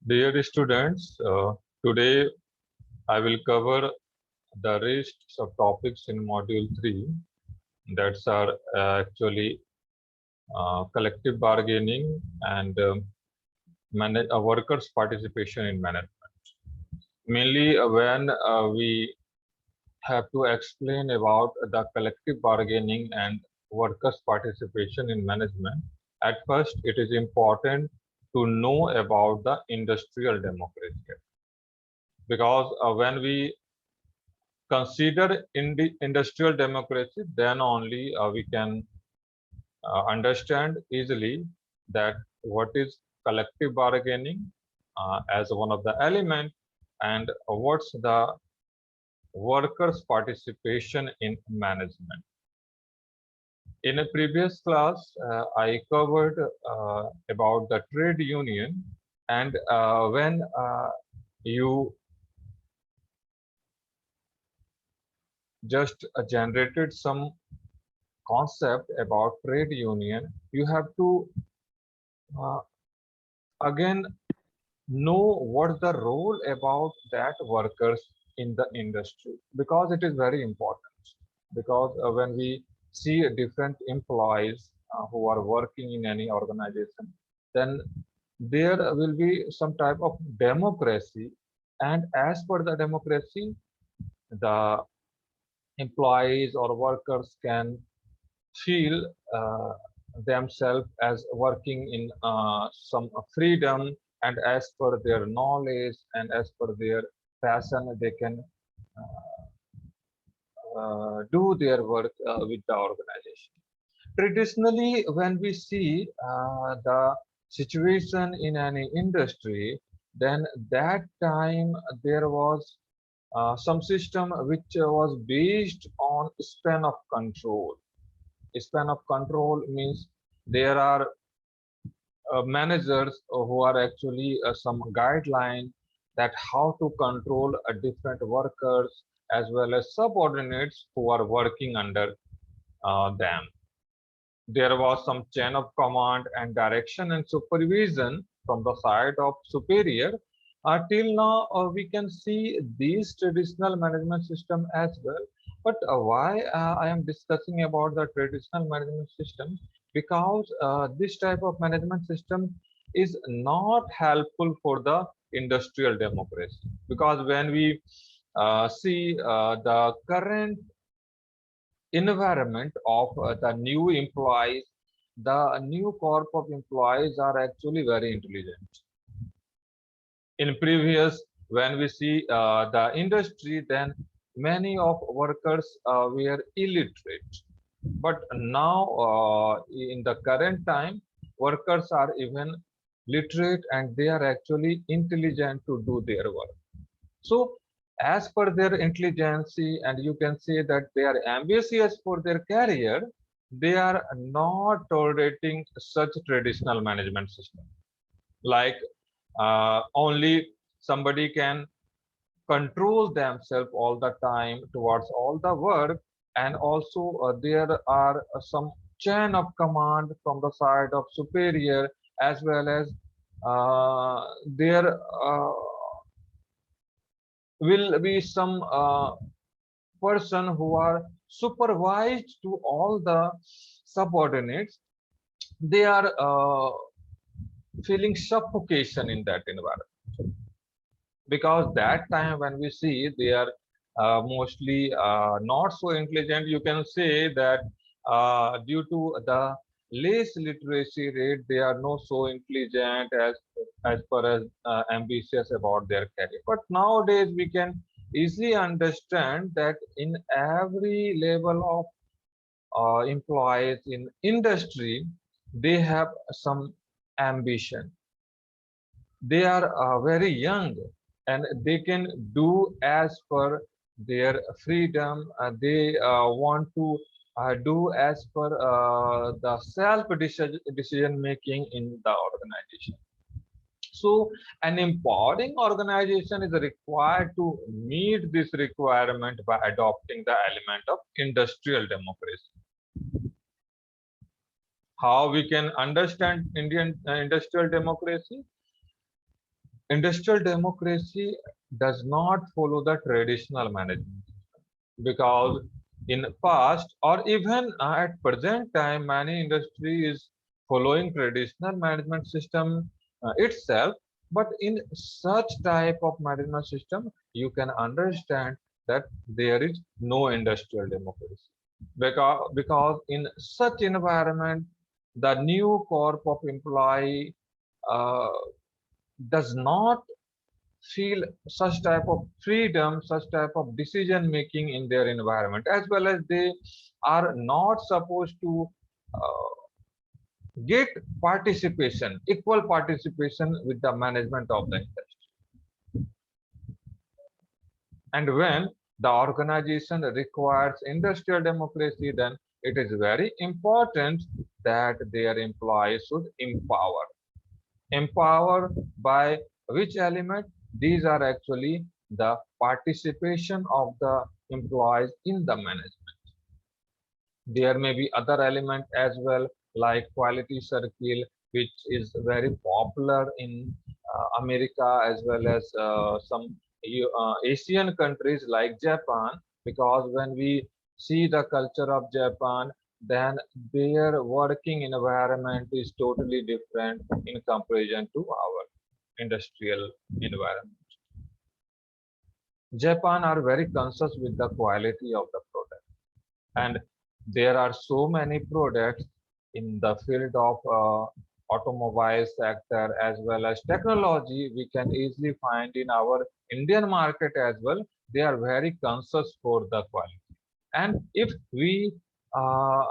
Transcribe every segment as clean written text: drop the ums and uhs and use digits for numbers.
Dear students, today I will cover the rest of topics in Module 3 that are actually collective bargaining and workers' participation in management. Mainly when we have to explain about the collective bargaining and workers' participation in management, at first it is important to know about the industrial democracy because when we consider industrial democracy, then only we can understand easily that what is collective bargaining as one of the element and what's the workers participation in management. In a previous class, I covered about the trade union, and when you just generated some concept about trade union, you have to uh, again know what's the role about that workers in the industry because it is very important because when we see different employees who are working in any organization, then there will be some type of democracy, and as per the democracy the employees or workers can feel themselves as working in some freedom, and as per their knowledge and as per their passion they can do their work with the organization. Traditionally, when we see the situation in any industry, then that time there was some system which was based on span of control. Span of control means there are managers who are actually some guideline that how to control different workers as well as subordinates who are working under them. There was some chain of command and direction and supervision from the side of superior. Till now, we can see these traditional management system as well. But why I am discussing about the traditional management system? Because this type of management system is not helpful for the industrial democracy. Because when we see the current environment of the new employees, the new corp of employees are actually very intelligent. In previous, when we see the industry, then many of workers were illiterate. But now, in the current time, workers are even literate and they are actually intelligent to do their work. So, as per their intelligence, and you can say that they are ambitious for their career, they are not tolerating such traditional management system. Like only somebody can control themselves all the time towards all the work, and also there are some chain of command from the side of superior as well as there will be some person who are supervised to all the subordinates. They are feeling suffocation in that environment because that time when we see they are mostly not so intelligent. You can say that due to the less literacy rate, they are not so intelligent as far as ambitious about their career. But nowadays we can easily understand that in every level of employees in industry, they have some ambition. They are very young and they can do as per their freedom. They want to do as per the self decision making in the organization. So an empowering organization is required to meet this requirement by adopting the element of industrial democracy. How we can understand Indian industrial democracy? industrial democracy does not follow the traditional management system, because in past or even at present time many industry is following traditional management system itself. But in such type of management system you can understand that there is no industrial democracy, because in such environment the new corp of employee uh, does not feel such type of freedom, such type of decision making in their environment, as well as they are not supposed to uh, get participation, equal participation with the management of the industry. And when the organization requires industrial democracy, then it is very important that their employees should empower. Empower by which element? These are actually the participation of the employees in the management. There may be other element as well, like quality circle, which is very popular in America as well as some Asian countries like Japan, because when we see the culture of Japan, then their working environment is totally different in comparison to our industrial environment. Japan are very conscious with the quality of the product, and there are so many products in the field of automobile sector as well as technology we can easily find in our Indian market as well. They are very conscious for the quality. And if we uh,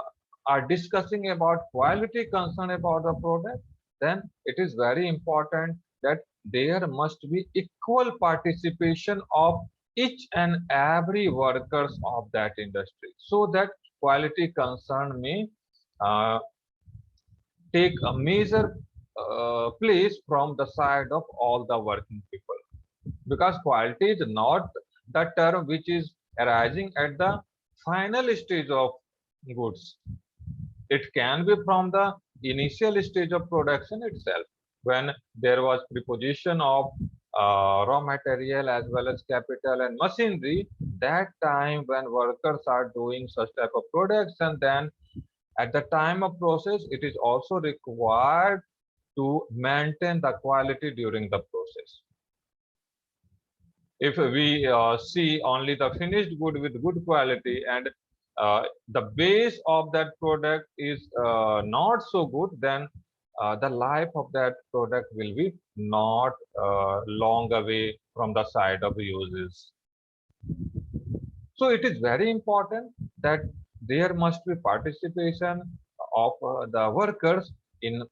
are discussing about quality concern about the product, then it is very important that there must be equal participation of each and every workers of that industry, so that quality concern may uh, take a major place from the side of all the working people, because quality is not the term which is arising at the final stage of goods. It can be from the initial stage of production itself, when there was preposition of raw material as well as capital and machinery. That time when workers are doing such type of products, and then at the time of process it is also required to maintain the quality during the process. If we see only the finished good with good quality, and the base of that product is not so good, then the life of that product will be not long away from the side of uses. So it is very important that there must be participation of the workers in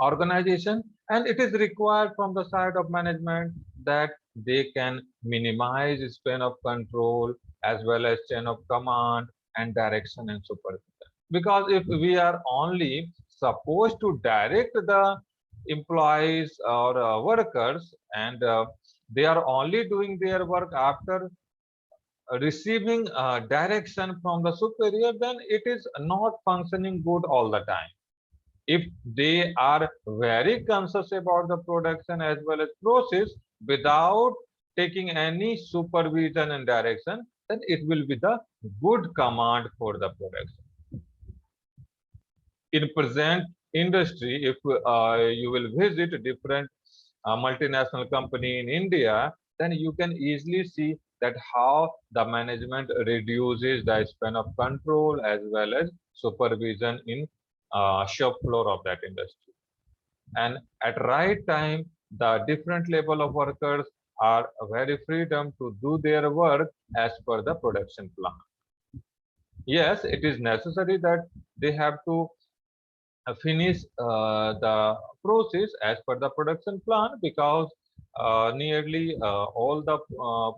organization, and it is required from the side of management that they can minimize span of control as well as chain of command and direction and supervision. Because if we are only supposed to direct the employees or workers, and they are only doing their work after receiving direction from the superior, then it is not functioning good all the time. If they are very conscious about the production as well as process without taking any supervision and direction, then it will be the good command for the production. In present industry, if you will visit different multinational company in India, then you can easily see that how the management reduces the span of control as well as supervision in shop floor of that industry. And at right time the different level of workers are very freedom to do their work as per the production plan. Yes, it is necessary that they have to finish the process as per the production plan, because nearly all the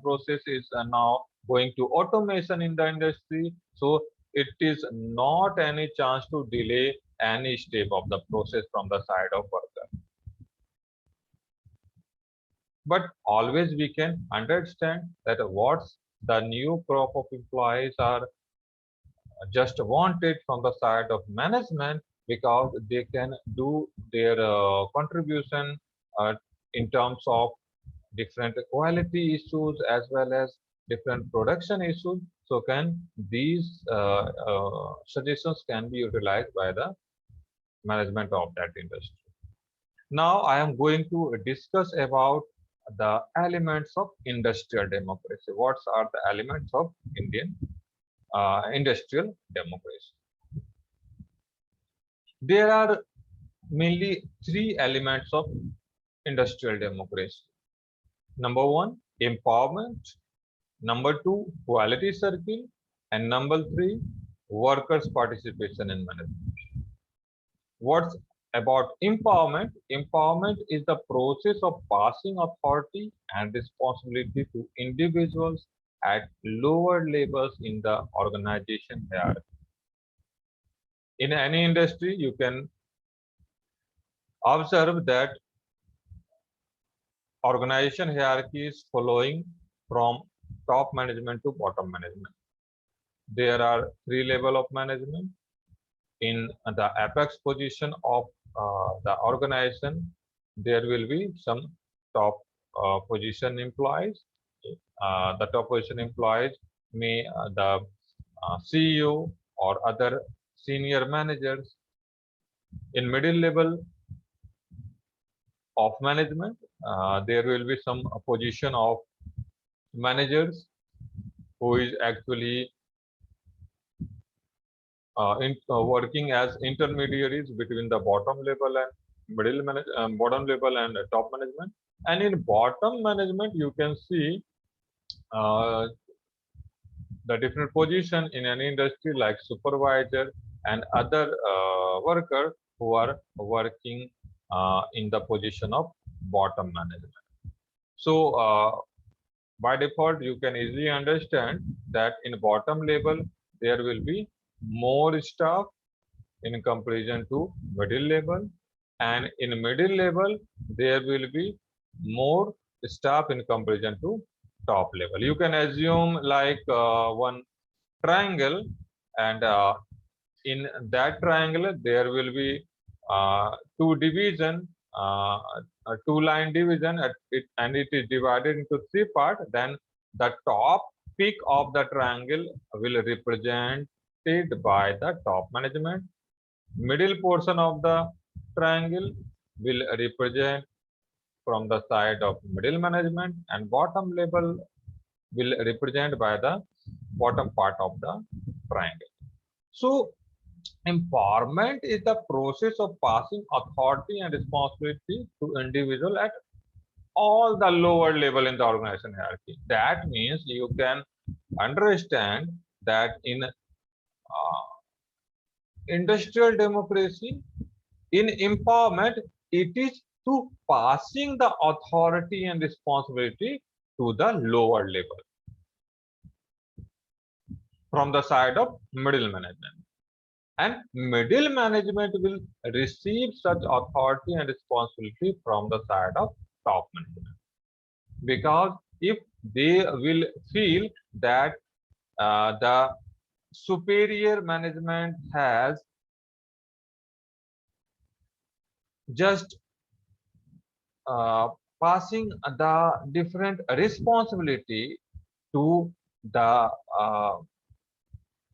process is now going to automation in the industry. So it is not any chance to delay any step of the process from the side of worker. But always we can understand that what's the new crop of employees are just wanted from the side of management, because they can do their contribution in terms of different quality issues as well as different production issues. So can these suggestions can be utilized by the management of that industry. Now I am going to discuss about the elements of industrial democracy. What are the elements of Indian industrial democracy? There are mainly three elements of industrial democracy. Number one, empowerment. Number two, quality circle. And number three, workers' participation in management. What's about empowerment? Empowerment is the process of passing authority and responsibility to individuals at lower levels in the organization hierarchy. In any industry, you can observe that organization hierarchy is following from top management to bottom management. There are three levels of management. In the apex position of the organization, there will be some top position employees. The top position employees may the CEO or other senior managers. In middle level of management, there will be some position of managers who is actually working as intermediaries between the bottom level and bottom level and top management. And in bottom management, you can see the different position in an industry like supervisor and other workers who are working in the position of bottom management. So by default, you can easily understand that in bottom level, there will be more staff in comparison to middle level, and in middle level, there will be more staff in comparison to top level. You can assume like one triangle, and in that triangle, there will be two division, a two-line division, and it is divided into three parts. Then the top peak of the triangle will represented by the top management. Middle portion of the triangle will represent from the side of middle management, and bottom level will represent by the bottom part of the triangle. So empowerment is the process of passing authority and responsibility to individual at all the lower level in the organization hierarchy. That means you can understand that in industrial democracy, in empowerment, it is to passing the authority and responsibility to the lower level from the side of middle management. And middle management will receive such authority and responsibility from the side of top management. Because if they will feel that the superior management has just passing the different responsibility to the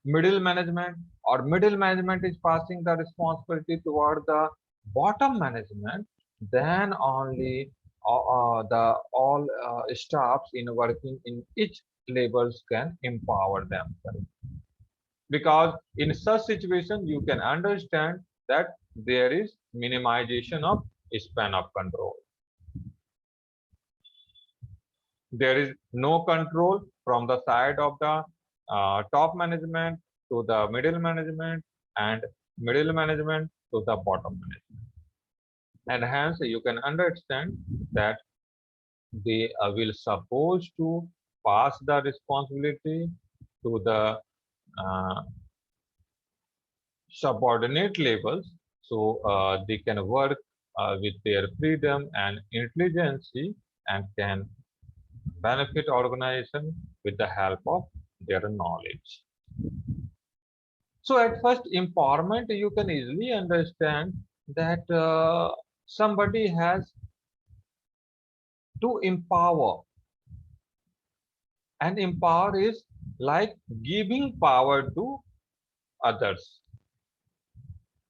middle management, or middle management is passing the responsibility toward the bottom management, then only all staffs in working in each levels can empower themselves. Because in such situation, you can understand that there is minimization of span of control. There is no control from the side of the top management to the middle management, and middle management to the bottom management. And hence you can understand that they will supposed to pass the responsibility to the subordinate levels, so they can work with their freedom and intelligence and can benefit organization with the help of their knowledge. So at first, empowerment, you can easily understand that somebody has to empower. And empower is like giving power to others.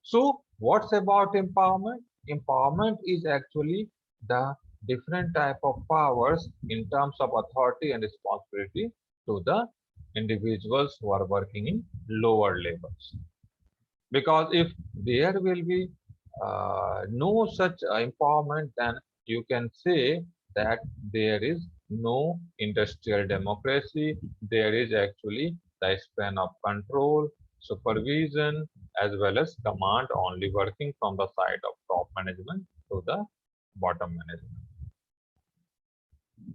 So what's about empowerment? Empowerment is actually the different type of powers in terms of authority and responsibility to the individuals who are working in lower levels. Because if there will be no such empowerment, then you can say that there is no industrial democracy. There is actually the span of control, supervision, as well as command only working from the side of top management to the bottom management.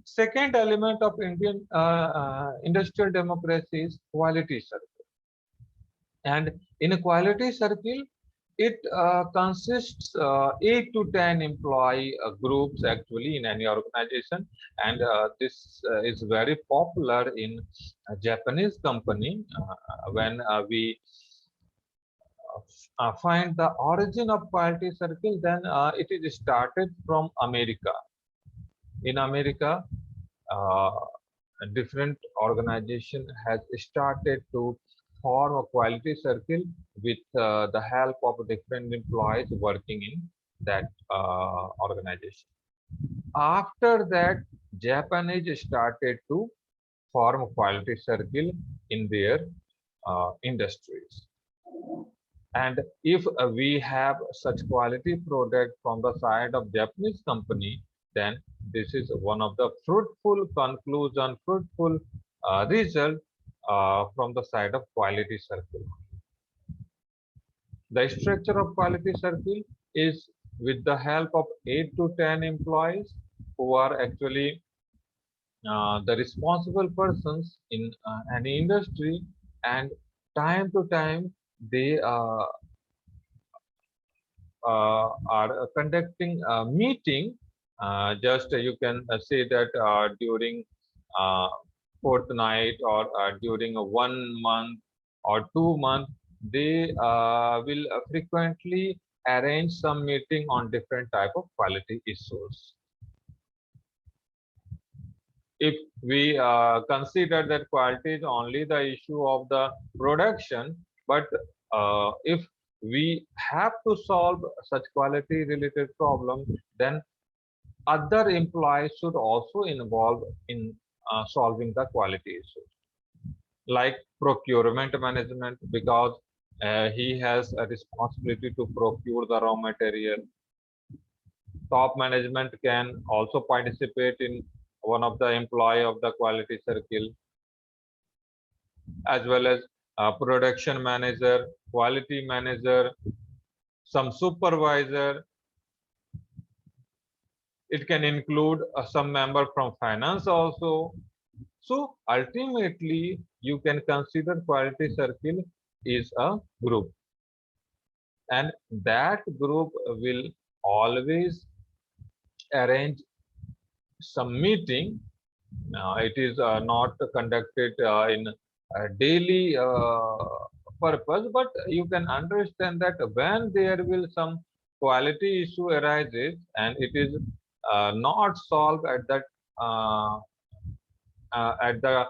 Second element of Indian industrial democracy is quality circle. And in a quality circle, it consists 8 to 10 employee groups actually in any organization, and this is very popular in a Japanese company. When we find the origin of quality circle, then it is started from America. In America, uh, a different organization has started to form a quality circle with the help of different employees working in that organization. After that, Japanese started to form a quality circle in their industries. And if we have such quality product from the side of Japanese company, then this is one of the fruitful conclusion, fruitful result from the side of quality circle. The structure of quality circle is with the help of 8 to 10 employees who are actually the responsible persons in any industry, and time to time they are conducting a meeting. Just you can say that during uh, fortnight or during a 1 month or 2 month, they will frequently arrange some meeting on different type of quality issues. If we consider that quality is only the issue of the production, but if we have to solve such quality related problem, then other employees should also involve in solving the quality issues, like procurement management, because he has a responsibility to procure the raw material. Top management can also participate in one of the employee of the quality circle, as well as production manager, quality manager, some supervisor. It can include some member from finance also. So ultimately, you can consider quality circle is a group, and that group will always arrange some meeting. It is not conducted in a daily purpose, but you can understand that when there will some quality issue arises and it is not solved uh, at the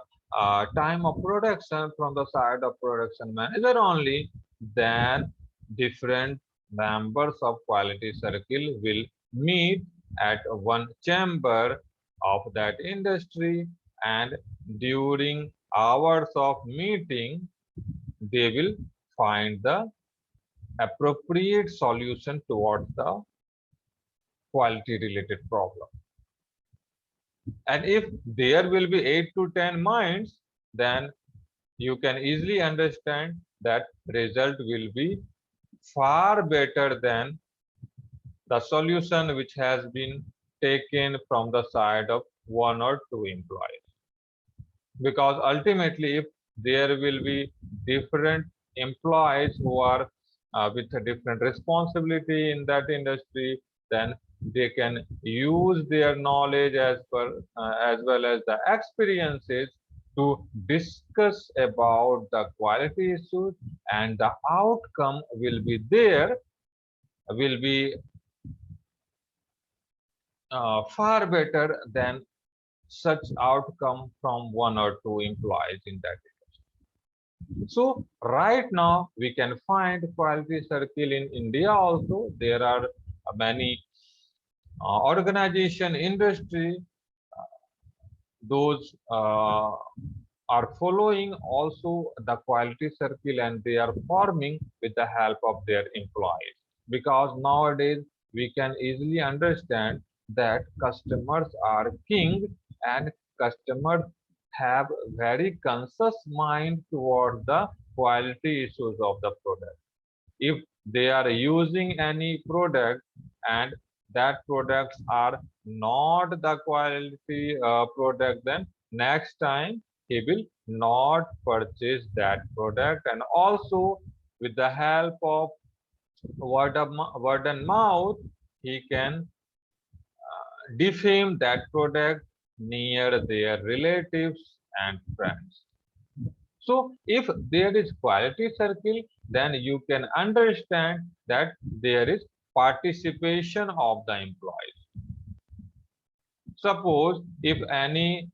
time of production from the side of production manager only, then different members of quality circle will meet at one chamber of that industry, and during hours of meeting they will find the appropriate solution towards the quality related problem. And if there will be 8 to 10 minds, then you can easily understand that result will be far better than the solution which has been taken from the side of one or two employees. Because ultimately, if there will be different employees who are with a different responsibility in that industry, then they can use their knowledge as well as the experiences to discuss about the quality issues, and the outcome will be far better than such outcome from one or two employees in that industry. So right now we can find quality circle in India also. There are many organization industry, those are following also the quality circle, and they are forming with the help of their employees, because nowadays we can easily understand that customers are king, and customers have very conscious mind toward the quality issues of the product. If they are using any product and that products are not the quality product, then next time he will not purchase that product. And also with the help of word and mouth, he can defame that product near their relatives and friends. So if there is quality circle, then you can understand that there is participation of the employees. Suppose if any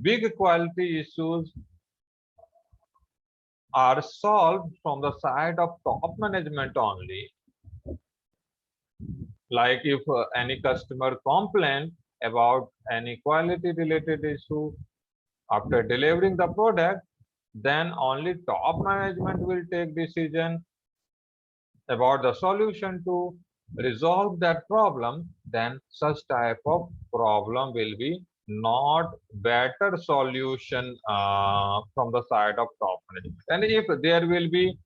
big quality issues are solved from the side of top management only, like if any customer complain about any quality related issue after delivering the product, then only top management will take decision about the solution to resolve that problem. Then such type of problem will be not better solution from the side of top management. And if there will be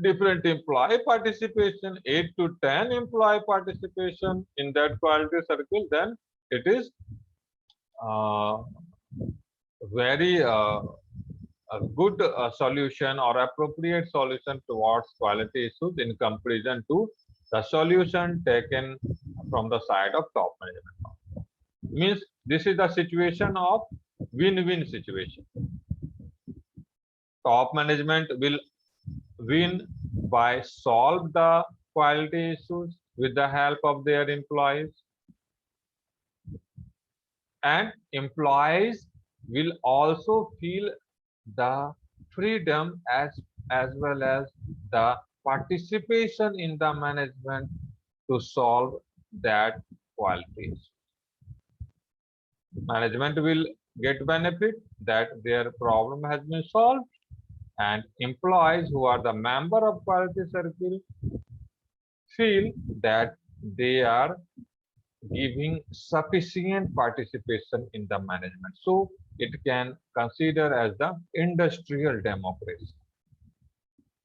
different employee participation, 8 to 10 employee participation in that quality circle, then it is uh, very a good solution or appropriate solution towards quality issues in comparison to the solution taken from the side of top management. Means this is the situation of win-win situation. Top management will win by solve the quality issues with the help of their employees, and employees will also feel the freedom as well as the participation in the management to solve that qualities. Management will get benefit that their problem has been solved, and employees who are the member of quality circle feel that they are giving sufficient participation in the management. So it can consider as the industrial democracy,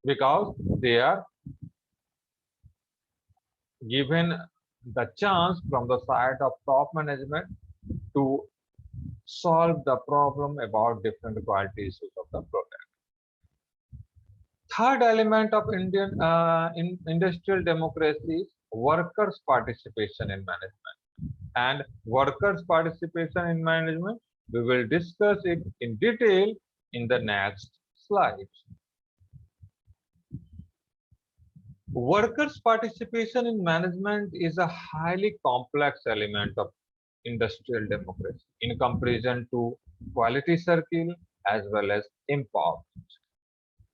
because they are given the chance from the side of top management to solve the problem about different quality issues of the product. Third element of industrial democracy is workers' participation in management. And workers' participation in management, we will discuss it in detail in the next slides. Workers' participation in management is a highly complex element of industrial democracy in comparison to quality circle as well as empowerment.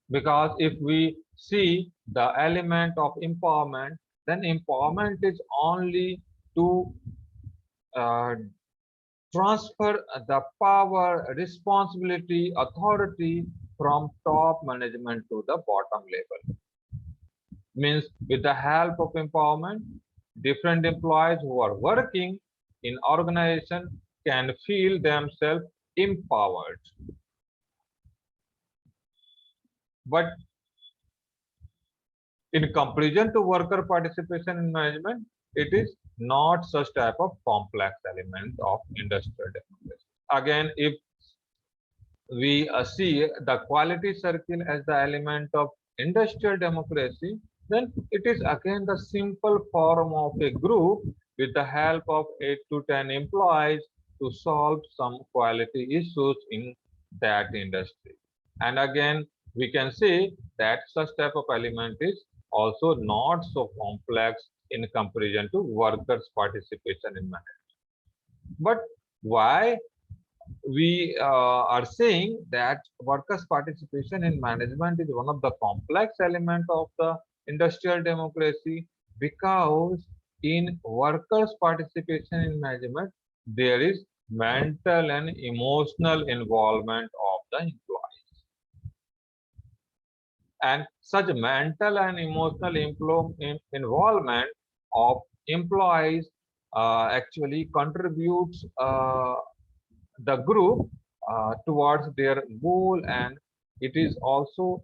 Because if we see the element of empowerment, then empowerment is only to transfer the power, responsibility, authority from top management to the bottom level. Means with the help of empowerment, different employees who are working in organization can feel themselves empowered. But in comparison to worker participation in management, it is not such type of complex element of industrial democracy. Again, if we see the quality circle as the element of industrial democracy, then it is again the simple form of a group with the help of 8 to 10 employees to solve some quality issues in that industry. And again, we can say that such type of element is also not so complex in comparison to workers' participation in management. But why we are saying that workers' participation in management is one of the complex elements of the industrial democracy? Because in workers' participation in management, there is mental and emotional involvement of the employees. And such mental and emotional involvement of employees actually contributes the group towards their goal, and it is also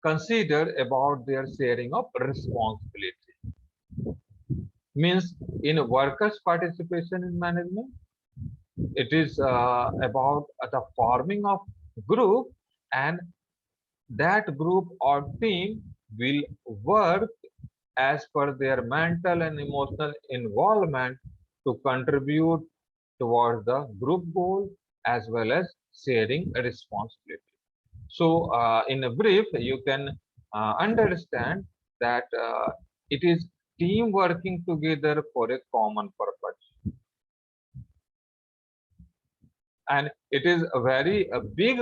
considered about their sharing of responsibility. Means in workers' participation in management, it is about the forming of group, and that group or team will work as per their mental and emotional involvement to contribute towards the group goal as well as sharing a responsibility. So, in a brief, you can understand that it is team working together for a common purpose, and it is a very big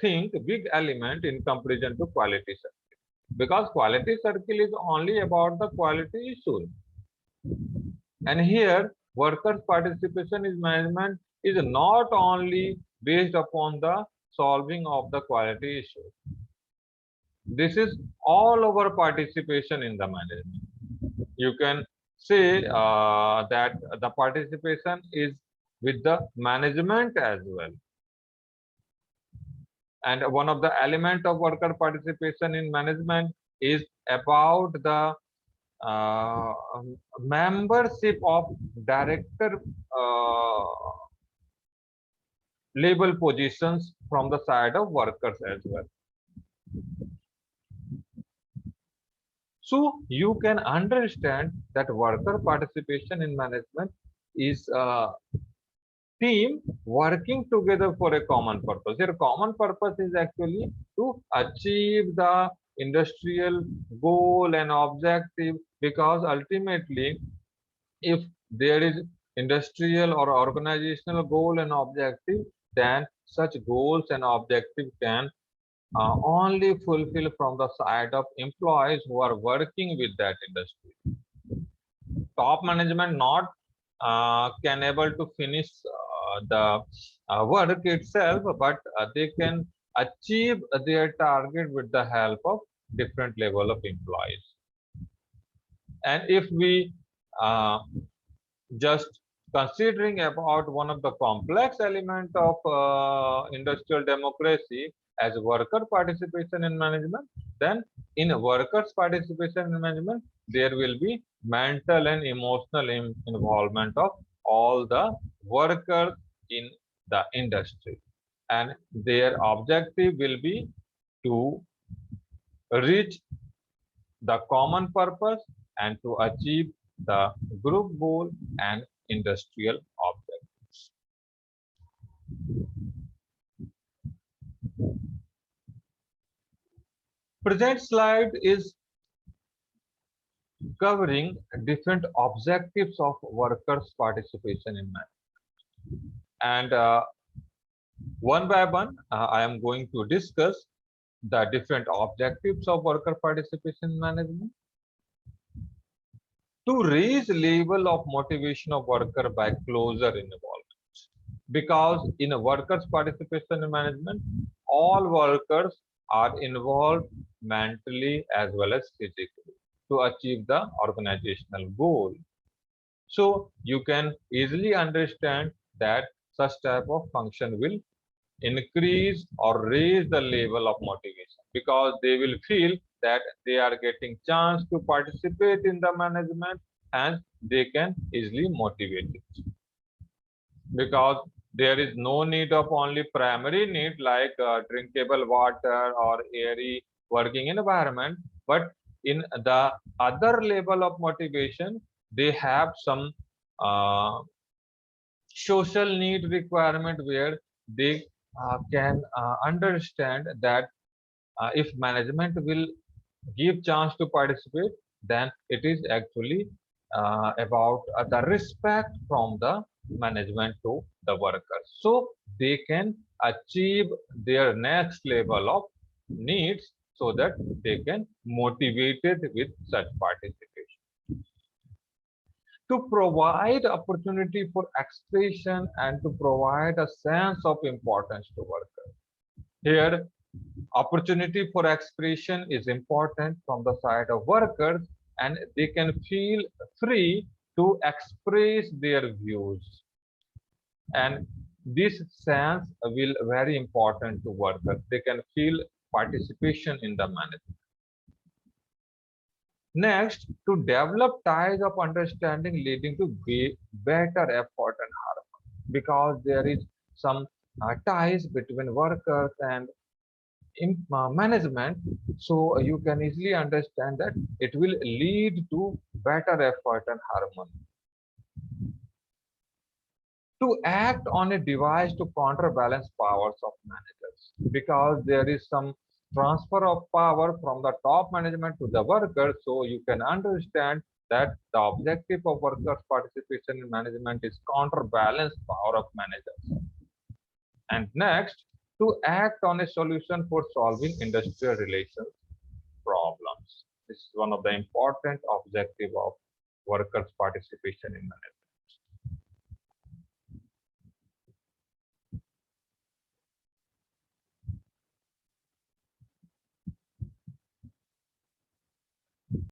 thing, big element in comparison to quality circle, because quality circle is only about the quality issues, and here workers' participation in management is not only based upon the solving of the quality issues. This is all over participation in the management. You can say that the participation is with the management as well. And one of the element of worker participation in management is about the uh, membership of director level positions from the side of workers as well. So you can understand that worker participation in management is a team working together for a common purpose. Their common purpose is actually to achieve the industrial goal and objective, because ultimately, if there is industrial or organizational goal and objective, then such goals and objective can only fulfill from the side of employees who are working with that industry. Top management not can able to finish the work itself, but they can achieve their target with the help of different level of employees. And if we just considering about one of the complex element of industrial democracy as worker participation in management, then in workers participation in management, there will be mental and emotional involvement of all the workers in the industry, and their objective will be to reach the common purpose and to achieve the group goal and industrial objectives. Present slide is covering different objectives of workers' participation in management. And one by one, I am going to discuss the different objectives of worker participation in management. To raise level of motivation of worker by closer involvement, because in a workers participation in management, all workers are involved mentally as well as physically to achieve the organizational goal. So you can easily understand that such type of function will increase or raise the level of motivation, because they will feel that they are getting chance to participate in the management, and they can easily motivate it, because there is no need of only primary need like drinkable water or airy working environment, but in the other level of motivation they have some social need requirement, where they can understand that if management will give chance to participate, then it is actually about the respect from the management to the workers, so they can achieve their next level of needs, so that they can motivated with such participation. To provide opportunity for expression and to provide a sense of importance to workers. Here, opportunity for expression is important from the side of workers, and they can feel free to express their views. And this sense will very important to workers. They can feel participation in the management. Next, to develop ties of understanding leading to better effort and harmony, because there is some ties between workers and management, so you can easily understand that it will lead to better effort and harmony. To act on a device to counterbalance powers of managers, because there is some transfer of power from the top management to the workers, so you can understand that the objective of workers participation in management is counterbalance power of managers. And next, to act on a solution for solving industrial relations problems. This is one of the important objective of workers participation in management.